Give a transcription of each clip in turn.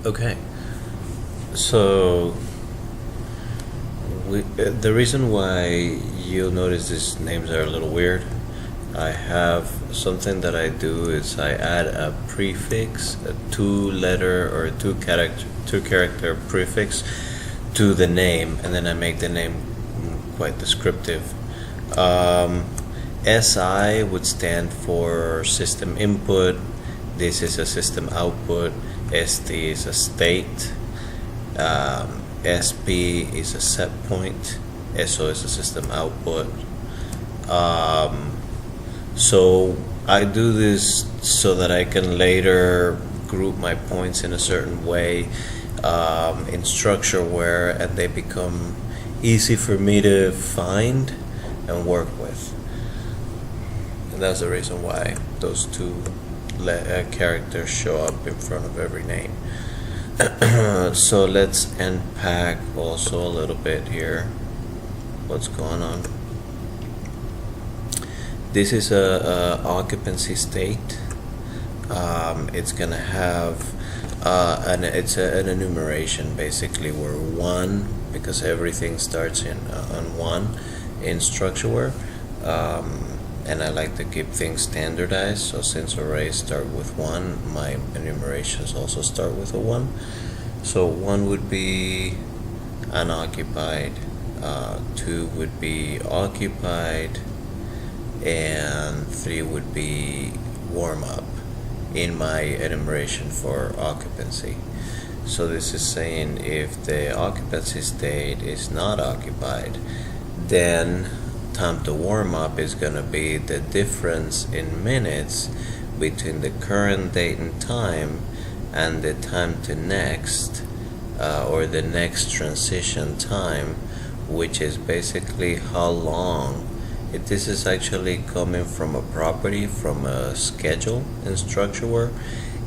Okay, so the reason why you'll notice these names are a little weird, I have something that I do is I add a prefix, a two-letter or two-character prefix to the name, and then I make the name quite descriptive. SI would stand for system input. This is a system output. ST is a state. SP is a set point. SO is a system output. So I do this so that I can later group my points in a certain way in StructureWare, and they become easy for me to find and work with. And that's the reason why those two characters show up in front of every name. So let's unpack also a little bit here what's going on. This is a occupancy state. It's gonna have it's an enumeration basically, where 1, because everything starts on 1 in StructureWare, and I like to keep things standardized. So since arrays start with 1, my enumerations also start with a 1. So 1 would be unoccupied, 2 would be occupied, and 3 would be warm up in my enumeration for occupancy. So this is saying if the occupancy state is not occupied, then time to warm up is going to be the difference in minutes between the current date and time and the time to next, or the next transition time, which is basically how long. This is actually coming from a property, from a schedule in StructureWare,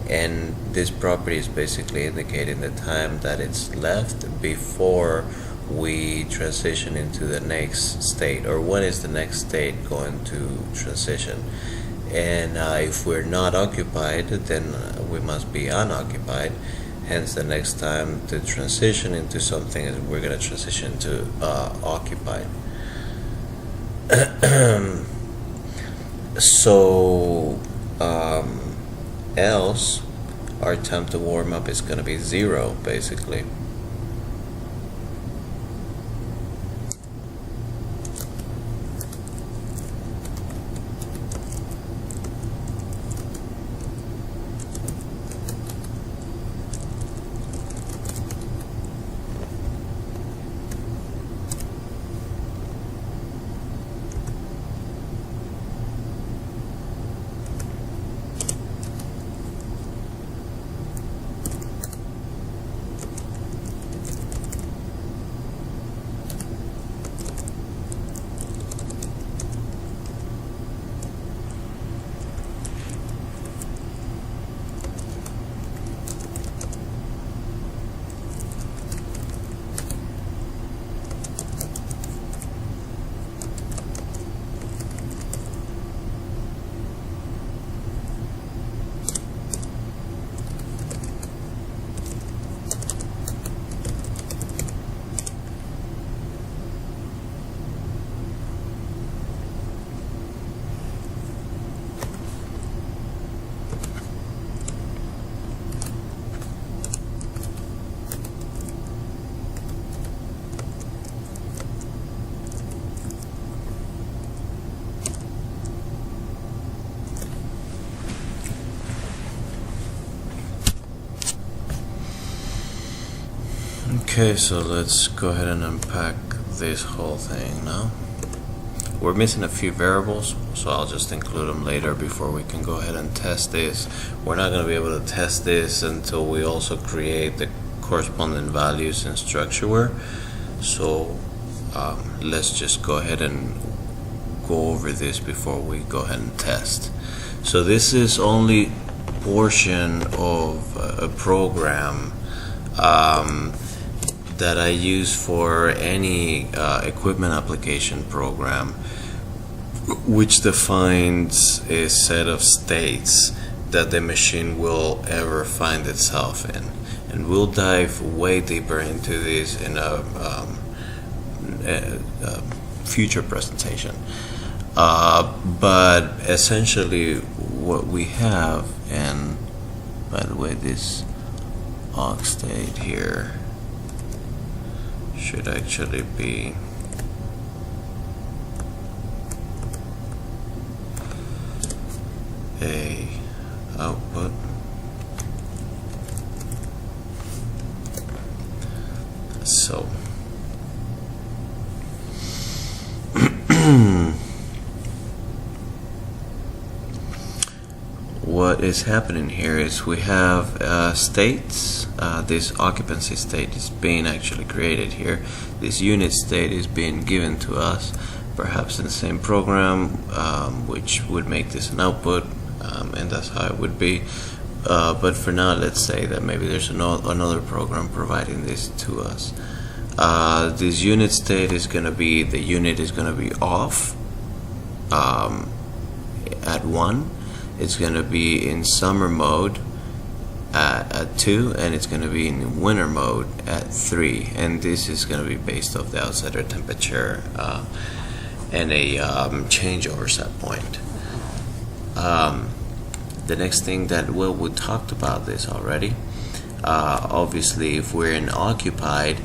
and this property is basically indicating the time that it's left before we transition into the next state, or when is the next state going to transition. And if we're not occupied, then we must be unoccupied. Hence, the next time to transition into something is we're going to transition to occupied. So else our time to warm up is going to be 0 basically. Okay, so let's go ahead and unpack this whole thing now. We're missing a few variables, so I'll just include them later before we can go ahead and test this. We're not going to be able to test this until we also create the corresponding values in StructureWare. So let's just go ahead and go over this before we go ahead and test. So this is only portion of a program that I use for any equipment application program, which defines a set of states that the machine will ever find itself in. and we'll dive way deeper into this in a future presentation. But essentially what we have, and by the way, this aux state here should actually be a output. So what is happening here is we have states. This occupancy state is being actually created here. This unit state is being given to us, perhaps in the same program, which would make this an output, and that's how it would be. But for now, let's say that maybe there's another program providing this to us. This unit state is going to be, the unit is going to be off at 1. It's going to be in summer mode at 2, and it's going to be in winter mode at 3. And this is going to be based off the outside air temperature and a changeover set point. The next thing that we talked about this already. Obviously, if we're in occupied,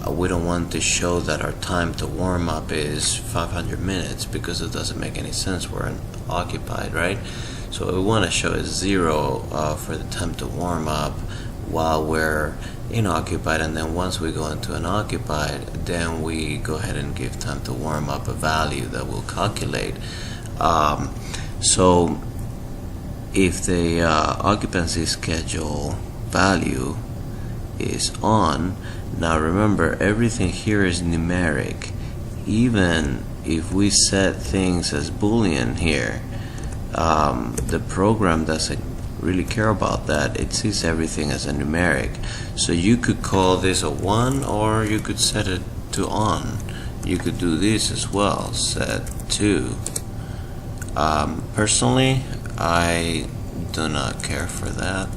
we don't want to show that our time to warm up is 500 minutes because it doesn't make any sense. We're in occupied, right? So we want to show is 0 for the time to warm up while we're in occupied, and then once we go into an occupied, then we go ahead and give time to warm up a value that we'll calculate. So if the occupancy schedule value is on, now remember, everything here is numeric. Even if we set things as Boolean here, the program doesn't really care about that. It sees everything as a numeric. So you could call this a 1, or you could set it to on. You could do this as well, set to. Personally, I do not care for that.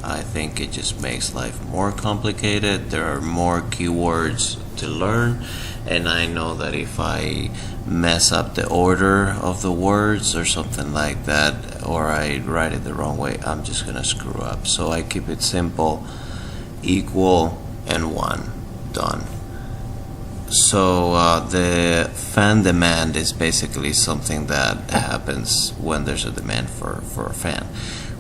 I think it just makes life more complicated. There are more keywords to learn, and I know that if I mess up the order of the words or something like that, or I write it the wrong way, I'm just gonna screw up. So I keep it simple, equal, and 1, done. So the fan demand is basically something that happens when there's a demand for a fan.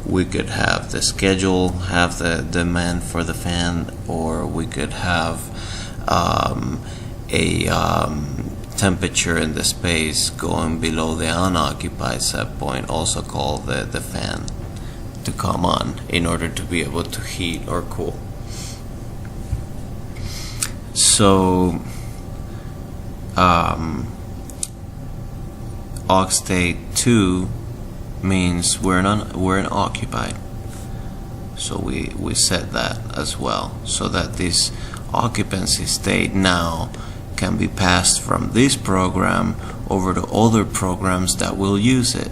We could have the schedule have the demand for the fan, or we could have a temperature in the space going below the unoccupied set point, also called the fan, to come on in order to be able to heat or cool. So aux state 2 means we're in occupied, so we set that as well, so that this occupancy state now can be passed from this program over to other programs that will use it.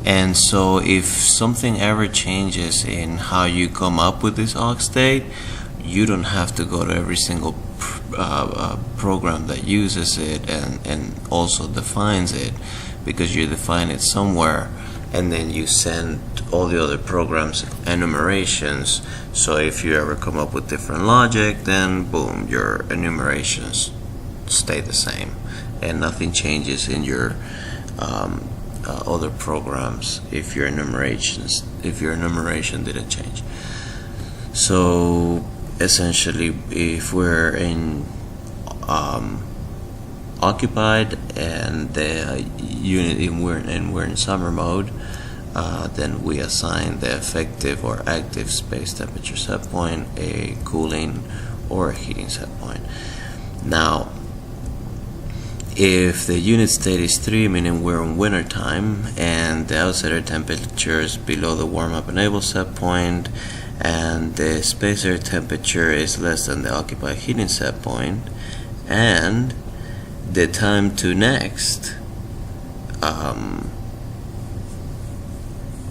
And so if something ever changes in how you come up with this aux state, you don't have to go to every single program that uses it and also defines it, because you define it somewhere and then you send all the other programs enumerations. So if you ever come up with different logic, then boom, your enumerations stay the same and nothing changes in your other programs if your enumeration didn't change. So essentially, if we're in occupied and the unit we're in summer mode, then we assign the effective or active space temperature set point, a cooling or a heating set point. Now, if the unit state is 3, meaning we're in winter time, and the outside air temperature is below the warm-up enable set point, and the space air temperature is less than the occupied heating set point, and the time to next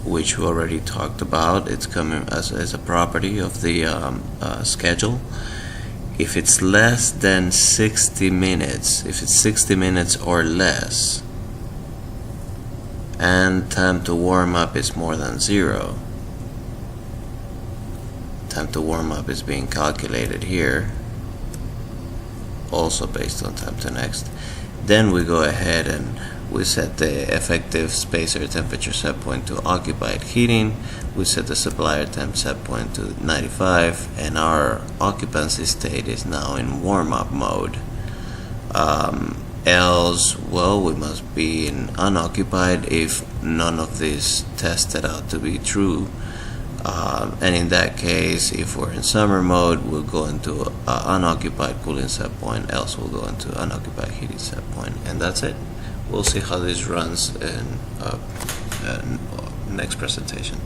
which we already talked about. It's coming as a property of the schedule. If it's less than 60 minutes, if it's 60 minutes or less, and time to warm up is more than 0, time to warm up is being calculated here, also based on time to next. Then we go ahead and we set the effective spacer temperature set point to occupied heating. We set the supplier temp set point to 95, and our occupancy state is now in warm-up mode. Else, well, we must be in unoccupied if none of these tested out to be true. And in that case, if we're in summer mode, we'll go into unoccupied cooling set point, else we'll go into unoccupied heating set point, and that's it. We'll see how this runs in next presentation.